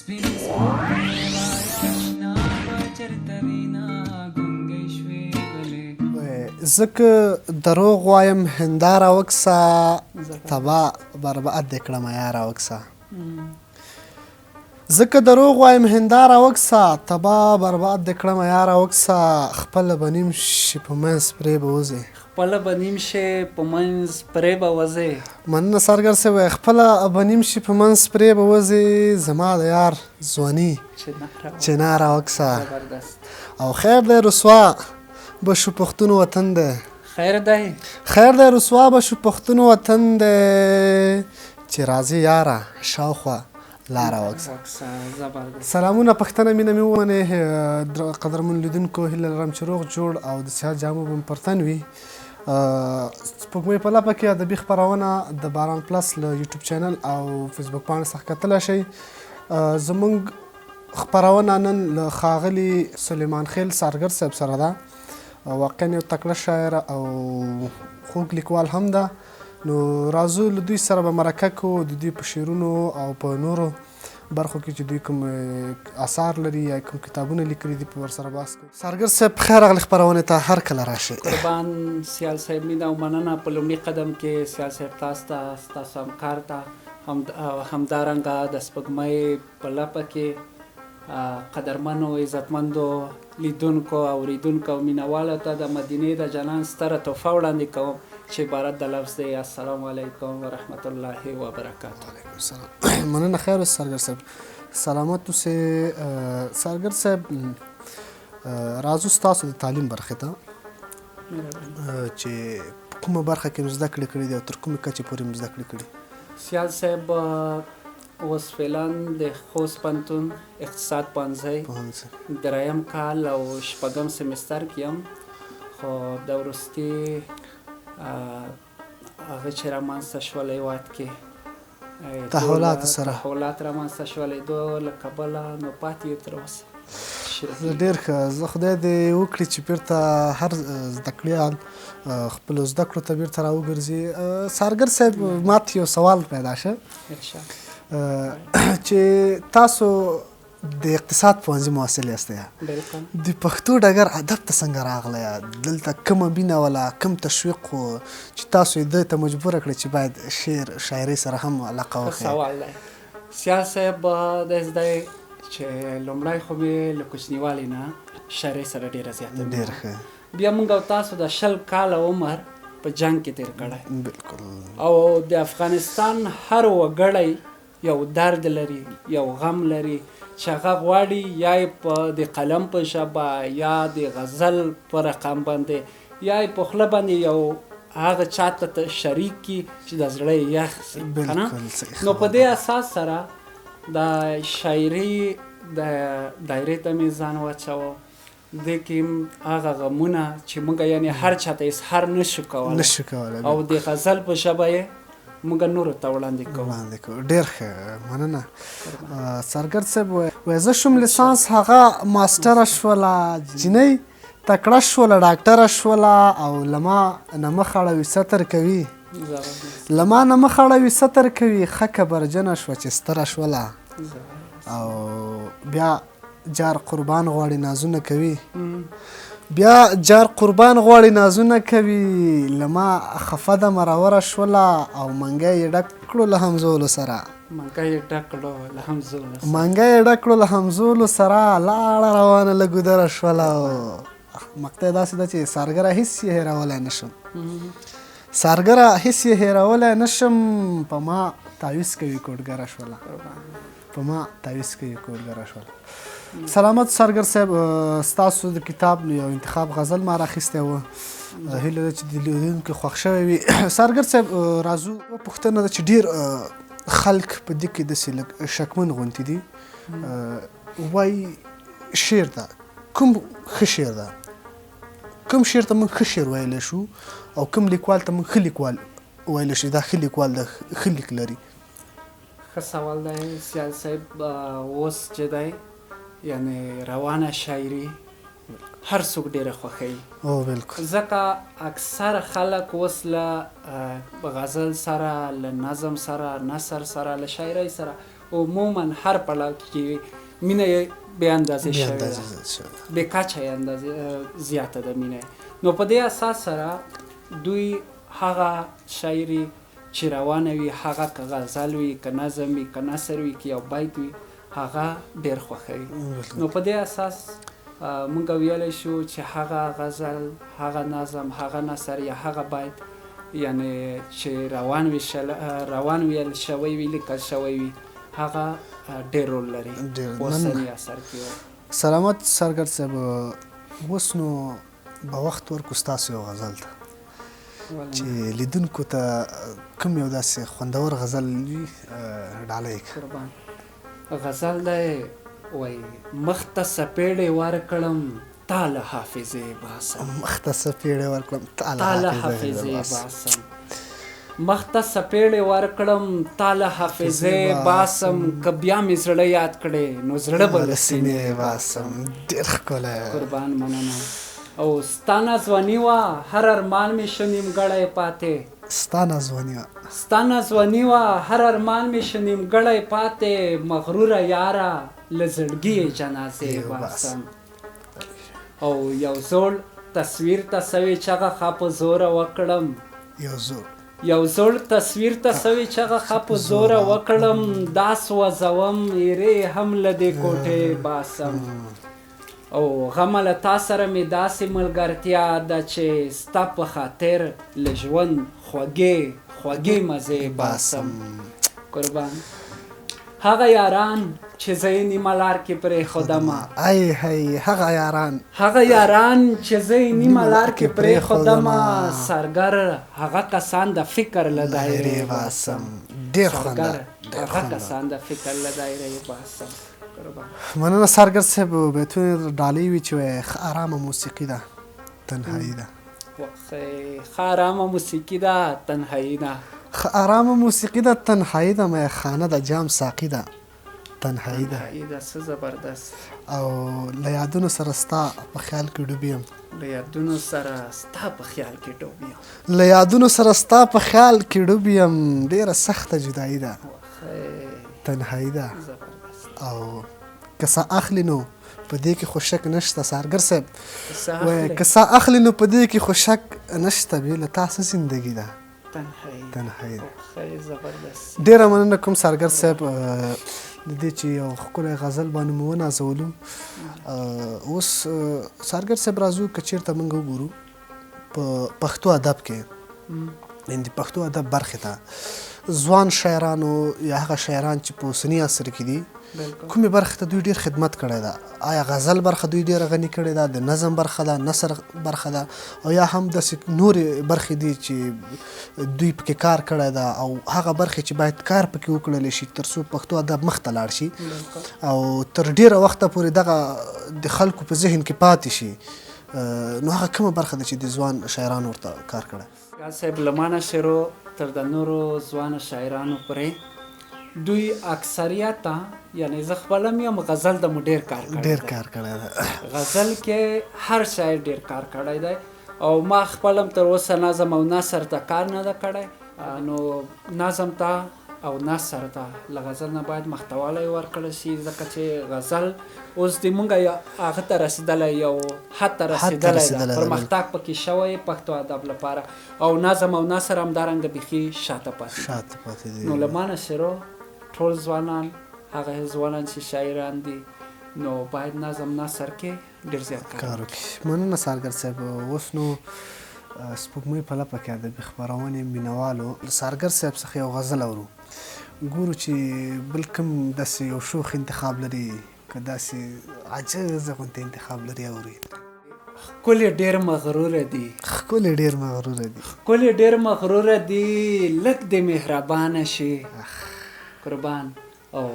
زه دروغ وایم هنداره وکسه تبا برباد دې کړمه یاره وکسه زه که دروغ وایم هنداره وکسه تبا برباد دې کړمه یاره وکسه خپله به نیم شي په منځ پرې به وځې خپله به نیم شي په منځ پرې به وځې مننه سرګر صاحب وایي خپله به نیم شي په منځ پرې به وځې زما د یار ځواني چناره وکسه او خیر دی رسوا به شو پښتون وطن دی خیر دی رسوا به شو پښتون وطن دی چې راځي یاره شاوخوا لاره وکسه سلامونه پښتنه مینه مې ومنې قدرمن لیدونکو هیله لرم چې روغ جوړ او د صحت جامو به مو پر تن وي سپوږمۍ په لپه کې ادبي خپرونه د باران پلس له یوټیوب چینل او فیسبوک پاڼې څخه کتلی شئ زموږ خپرونه نن له ښاغلي سلیمان خیل سارګر صاحب سره ده واقعا یو تکړه شاعر او خوږ لیکوال هم ده نو راځو له دوی سره به مرکه کوو د دوی په شعرونو او په نورو برخو کې چې دوی کوم اثار لري یا کوم کتابونه لیکلي دي په ورسره بحث کوو سارګر صاحب خیر راغلی خپرونې ته هر کله راشئ قربان سیال صاحب مینه او مننه په لومړي قدم کې سیال صاحب تاسو ته ستاسو همکار ته همدارنګه د سپوږمۍ په لپه کې قدرمنو عزتمندو لیدونکو اوریدونکو او مینهوالو ته د مدینې د جانان ستره تحفه وړاندې کوم چې عبارت د لفظ دی السلام علیکم ورحمت الله وبرکاته. علیکم السلام. مننه خیر اوسې سارګر صاحب سلامت اوسې سارګر صاحب راځو ستاسو د تعلیم برخې ته چې کومه برخه کې مو زده کړې کړي دي او تر کومې کچې پورې مو زده کړې کړي سیال صاحب اوس فعلا د خوست پوهنتون اقتصاد پوهنځی دریم کال او شپږم سمستر کې یم خو د وروستي هغه چې رامنځته شول هېواد کې تحولات رامنځته شولې دو له کبله نو پاتې یو تر اوسه ډېر ښه زه خدای دې وکړي چې بیرته هر زده کړیال خپلو زده کړو ته بیرته راوګرځي سارګر صاحب ماته یو سوال پیدا شه چې تاسو د اقتصاد پوهنځي محصل یاستئ د پښتو ډګر ادب ته څنګه راغلی دلته کومه مینه ولا کوم تشویق و چې تاسو یې دې ته مجبوره کړئ چې باید شعر شاعرۍ سره هم علاقه وښیئ سوال دی سیال صاحب داسې دی چې لومړی خو مې له کوچنیوالي نه شاعرۍ سره ډېره زیاته ډېر ښه بیا موږ او تاسو د 20 کاله عمر په جنګ کې تېر کړی بالکل او د افغانستان هر وګړی یو درد لري یو غم لري چې هغه غواړي یا یې په د قلم په ژبه یا د غزل په رقم باندې یا یې په خوله باندې یو هغه چاته شریک کړي چې د زړه یې یخ شي که نه نو په دې اساس سره د شاعري د دایرې ته مې ځان واچوه دې کې هغه غمونه چې موږ یعنې هر چاته اظهار نشو کولی او د غزل په ژبه یې موږ نورو ته وړاندې کوو ډېر ښه مننه سارګر صاحب وایي زه شوم لیسانس هغه ماسټره شوله جینۍ تکړه شوله ډاکټره شوله او له ما نه مخ اړوي ستر کوي له ما نه مخ اړوي ستر کوي ښه کبرجنه شوه چې ستره شوله او بیا جار قربان غواړي نازونه کوي بیا جار قربان غواړي نازونه کوي له ما خفه ده مروره شوله او منګی یې ډک کړو له همزولو سره منګی یې ډک کړو له همزولو سره لاړه روانه له ګودره شوله مقطع یې داسې ده چې سارګره هېڅ یې هېرولی نشم هېڅ یې هېرولی نشم په ما تعویض کوي کوډګره شوله سلامت سارګر صاحب ستاسو د کتاب یو انتخاب غزل ما راخیستی و هیله ده چې د لیدونکو خوښ شوی وي سارګر صاحب راځو پوښتنه ده چې ډېر خلک په دې کې داسې لږ شکمن غوندې دي وایي شعر ده کوم ښه شعر ده کوم شعر ته موږ ښه شعر ویلی شو او کوم لیکوال ته موږ ښه لیکوال ویلی شو دا ښه لیکوال ده ښه لیک لري ښه سوال دی سیال صاحب اوس چې دی یعنې روانه شاعري هر څوک ډېره خوښوي بالکل ځکه اکثره خلک اوس له غزل سره له نظم سره نثر سره له شاعرۍ سره عموما هر پړاو کې مینه یې بې اندازې شوې ده، بې کچه یې اندازې زیاته ده مینه. نو په دې اساس سره دوی هغه شاعري چې روانه وي، هغه که غزل وي، که نظم وي، که نثر وي، که یو بیت وي، هغه ډېر خوښوي. نو په دې اساس موږ ویلی شو چې هغه غزل، هغه نظم، هغه نثر یا هغه بیت یعنی چې روان ویل شوی وي، لیکل شوی وي، هغه ډېر رول لري په اوسني اثر کې. سلامت سرګر صاحب، اوس نو به وخت ورکو ستاسو یو غزل ته چې لیدونکو ته کوم یو داسې خوندور غزل وي ډالۍ قربان. غزل دی وایي مخ ته څپېړې ورکړم تا له حافظې باسم، مخ ته څپېړې ورکړم تا له حافظې باسم، مخ ته څپېړې ورکړم تا له حافظې باسم، که بیا مې زړه یاد کړې نو زړه به له سینې باسم. ډېر ښکلی قربان، مننه. او ستا نازوني وه هر ارمان مې شو نیمګړی پاتې، ستا نازوني وه هر ارمان مې شو نیمګړی پاتې، مغروره یاره له زړګي یې جنازې باسم. او یو زوړ تصویر ته سوې چغه ښه په زوره وکړم، یو زوړ تصویر ته سوې چغه ښه په زوره وکړم، دا سوځوم ایرې هم له دې کوټې باسم. او غمه له تا سره مې داسې ملګرتیا ده چې ستا په خاطر له ژوند خوږې مزې باسم. قربان. هغه یاران چې زه یې نیمه لار کې پرېښودمه، هغه یاران چې زه یې نیمه لار کې پرېښودمه، سرګر هغه کسان د فکر له دایرې باسم. ډېر خوندور، هغه کسان د فکر له دایرې باسم. مننه سرګر صاحب. بیتونه ډالۍ وي چې وایي ښه ارامه موسیقي ده تنهایي ده، ښه ارامه موسیقي ده تنهایي ده، ښه ارامه موسیقي ده تنهایي ده، میخانه ده جام ساقي ده تنهایي ده. څه زبردست. او له یادونو سره ستا په خیال کې ډوب یم، له یادونو سره ستا په خیال کې ډوب یم، ډېره سخته جدایي ده تنهایي ده. او که سا اخلي نو په دې کې خو شک نشته سرګر صاحب، وایي که سا اخلي نو په دې کې خو شک نشته، بې له تا څه زندګي ده تنهایي ده. ډېره مننه کوم سرګر صاحب د دې چې یو ښکلی غزل باندې مو ونازولو. اوس سرګر صاحب راځو که چېرته موږ وګورو په پښتو ادب کې د پښتو ادب برخې ته ځوان شاعرانو یا هغه شاعران چې په اوسني عصر کې دي کومې برخې ته دوی ډېر خدمت کړی ده؟ آیا غزل برخه دوی ډېره غني کړې ده، د نظم برخه ده، نثر برخه ده، او یا هم داسې نورې برخې دي چې دوی پکې کار کړی ده، او هغه برخې چې باید کار پکې وکړلی شي تر څو پښتو ادب مخته لاړ شي او تر ډېره وخته پورې دغه د خلکو په ذهن کې پاتې شي، نو هغه کومه برخه ده چې د ځوان شاعرانو ورته کار کړی؟ صاحب له ما نه شروع تر د نورو ځوانو شاعرانو پورې دوی اکثریت یعنی زه خپله م یم غزل ته مو ډېر کار کړی دی. غزل کې هر شاعر ډېر کار کړی دی او ما خپله م تر اوسه نظم او نثر ته کار نه ده کړی. نو نظم ته او نثر ته له غزل نه باید محتوالی ورکړی شي، ځکه چې غزل اوس د مونږ هغه ته رسېدلی یو حد ته رسېدلی ده، پرمختګ پکې شوی پښتو ادب لپاره، او نظم او نثر همدارنګه بیخي شاته پاتې دي. نو له ما نه شروع ټول ځوانان هغه ځوانان چې شاعران دي نو باید نظم نثر کې ډېر زیات کار وکړي. مننه سرګر صاحب. اوس نو سپوږمۍ په لپه کې ادبي خپرونې مینوالو سرګر صاحب څخه یو غزل اورو، ګورو چې بل کوم داسې یو شوخ انتخاب لري که داسې عجیزه غوندې انتخاب لري اوري. ښکلې ډېر مغروره دي لږ دې مهربانه شي قربان، او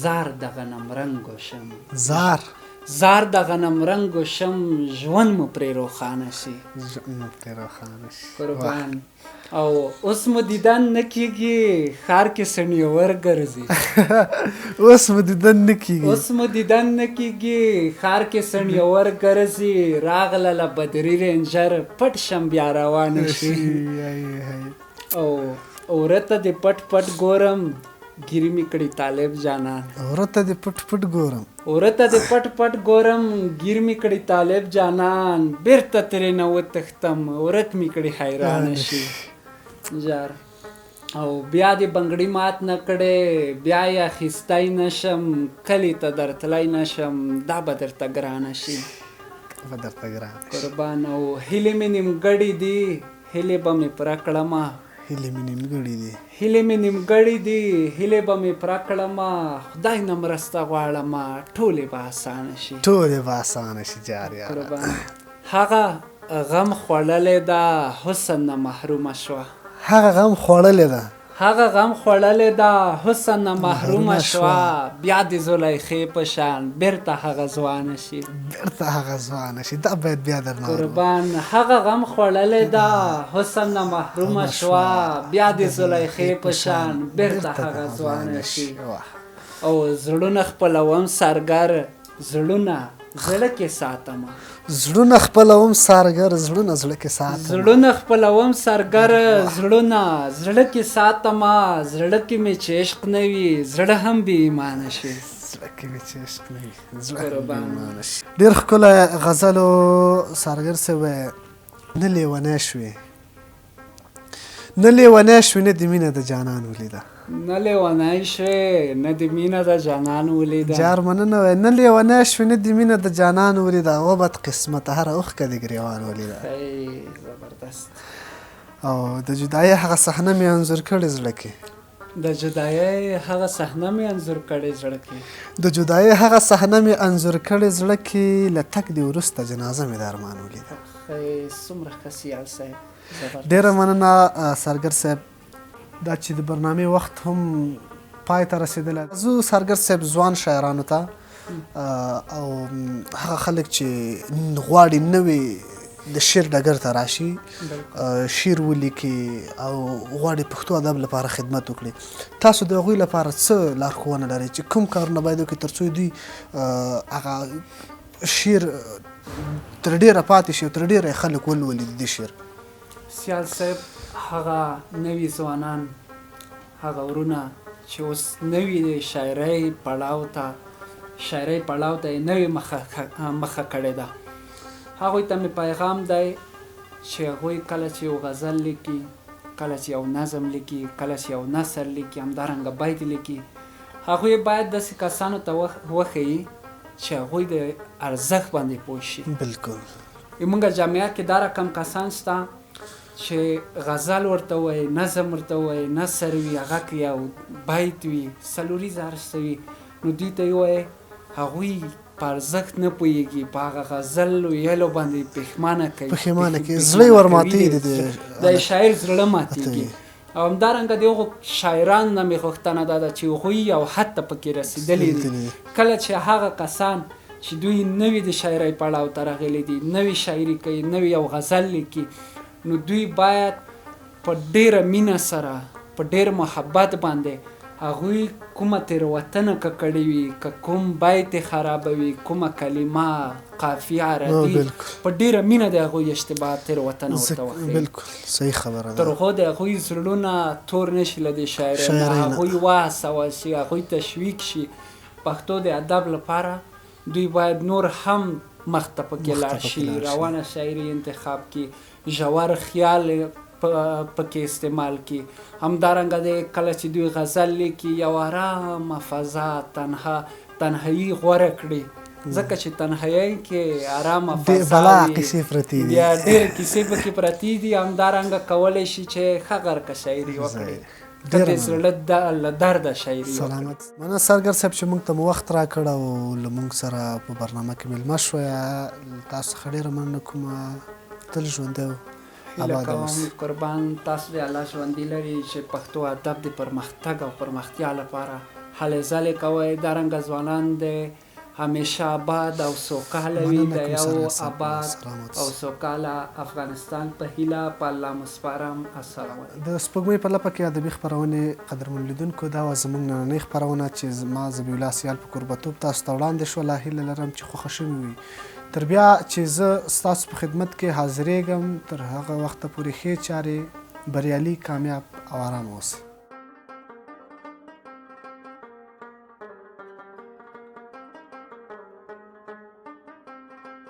زار د غنم رنګو شم، زار د غنم رنګو شم، ژوند مو پرې روښانه شي قربان. او اوس مو دیدن نه کېږي ښار کې سنیور ګرځي، اوس مو دیدن نه کېږي ښار کې سنیور ګرځي، راغله له بدري رینجر پټ شم بیا روانه شي، او ورته دې پټ ګورم ګیري مې کړي طالب جانان ورته دې پټ پټ ګورم ورته دې پټ پټ ګورم ګیر مې کړي طالب جانان بیرته ترې نه وتښتم ورک مې کړي حیرانه شي جار او بیا دې بنګړي مات نه کړې بیا یې اخیستی نشم کلي ته درتلی نشم دا به درته ګرانه شي به درته ګرانه شي قربان او هیلې مې نیمګړې دي هیلې به مې پوره کړمه هیلې مې نیمګړې دي هیلې مې نیمګړې دي هیلې به مې پوره کړمه خدای نه مرسته غواړمه ټولې به اسانه شي ټولې به اسانه شي جار یاره قربان هغه غم خوړلې ده حسن نه محرومه شوه هغه غم خوړلې ده هغه غم خوړلې ده حسن نه محرومه شوه بیا د زلیخې په شان بیرته هغه ځوانه شي بیرته هغه ځوانه شي دا باید بیا درنه قربان هغه غم خوړلې ده حسن نه محرومه شوه بیا د زلیخې په شان بیرته هغه ځوانه شي او زړونه خپلوم سرګر زړونه زړه کې ساتمه زړونه خپلوم سرګر زړونه زړه کې ساتمه زړونه خپلوم سرګر زړونه زړه کې ساتمه زړه کې مې چې عشق نه وي زړه هم بې ایمانه شي زړه کې مې چې عشق نه وي زړه هم بې ایمانه شي ډېر ښکلی غزل و سرګر صاحب نه لیونی شوې نه لیونی شوې نه د مینه د جانان ولیده نه لیونی شوې نه د مینه د جانان ولیده جار مننه وی نه لیونی شوې نه د مینه د جانان ولیده و بد قسمته هره اوښکه د ګریوان ولیده زبردست او د جدایۍ هغه صحنه مې انځور کړې زړه کې د جدایۍ هغه صحنه مې انځور کړې زړه کې د جدایۍ هغه صحنه مې انځور کړې زړه کې له تګ دې وروسته جنازه مې د ارمان ولیده څومره ښه سیال صاحب ډېره مننه سرګر صاحب دا چې د برنامې وخت هم پای ته رسېدلی زه سرګر صاحب ځوان شاعرانو ته او هغه خلک چې غواړي نوې د شعر ډګر ته راشي شعر ولیکي او غواړي پښتو ادب لپاره خدمت وکړي تاسو د هغوی لپاره څه لارښوونه لرئ چې کوم کارونه باید وکړي تر څو دوی هغه شعر تر ډېره پاتې شي او تر ډېره یې خلک ولولي د دې شعر سیال صاحب هغه نوي ځوانان هغه ورونه چې اوس نوي شاعرۍ پړاو ته یې نوې مخه کړې ده هغوی ته مې پیغام دی چې هغوی کله چې یو غزل لیکي کله چې یو نظم لیکي کله چې یو نثر لیکي همدارنګه بیت لیکي هغوی باید داسې کسانو ته وښیي چې هغوی د ارزښت باندې پوه شي بلکل زموږ جامعه کې دا رقم کسان شته چې غزل ورته وایي نظم ورته وایي نثر وي هغه کې یو بیت وي څلوریزه هر څه وي نو دوی ته یې وایي هغوی په ارزښت نه پوهېږي په هغه غزل ویلو باندې پښیمانه کوي زړه یې ورماتېږي د شاعر زړه ماتېږي او همدارنګه د هغو شاعرانو نه مې غوښتنه دا ده چې هغوی یو حد ته پکې رسېدلي دي کله چې هغه کسان چې دوی نوي د شاعرۍ پړاو ته راغلي دي نوې شاعري کوي نوې یو غزل لیکي نو دوی باید په ډېره مینه سره په ډېر محبت باندې هغوی کومه تېروتنه که کړې وي که کوم بیت یې خرابوي کومه کلمه قافیه عربي په ډېره مینه د هغوی اشتباه تېروتنه ورته وښیي بلکل صحیح خبره ده تر هغو د هغوی زړونه تور نه شي له دې شاعرۍ نه هغوی وهڅول شي هغوی تشویق شي پښتو د ادب لپاره دوی باید نور هم مخته پکې لاړ شي روانه شاعري انتخاب کړي ژور خیال پکې استعمال کی همدارنګه د کله چې دوی غزل لیکي یو آرامه فضا تنهایی غوره کړي ځکه چې تنهایی کې آرامه فضا بلا کیسې پرتې دي یا ډېرې کیسې پکې پرتې دي همدارنګه کولی شي چې ښه غرقه شاعري وکړي که د زړه له درده شاعري سلامت مننه سرګر صاحب چې موږ ته مو وخت راکړ او له موږ سره په برنامه کې میلمه شویه تاسو څخه ډېره مننه کوم تل ژوندی هیله کوم قربان تاسو د الله ژوندي لري چې پښتو ادب د پرمختګ او پرمختیا لپاره هلې ځلې کوئ دارنګه ځوانان د همیشه آباد او سوکاله وي د یو آباد او سوکاله افغانستان په هیله په الله مو سپارم السلام علیکم د سپوږمۍ په لپه کې ادبي خپرونې قدرمن لیدونکو دا وه زموږ نننۍ خپرونه چې زما ذبیح الله سیال په کوربتوب تاسو ته وړاندې شوله هیله لرم چې خوښه شوې وي تر بیا چې زه ستاسو په خدمت کې حاضرېږم تر هغه وخته پورې ښې چارې بریالي کامیاب او ارامه اوسئ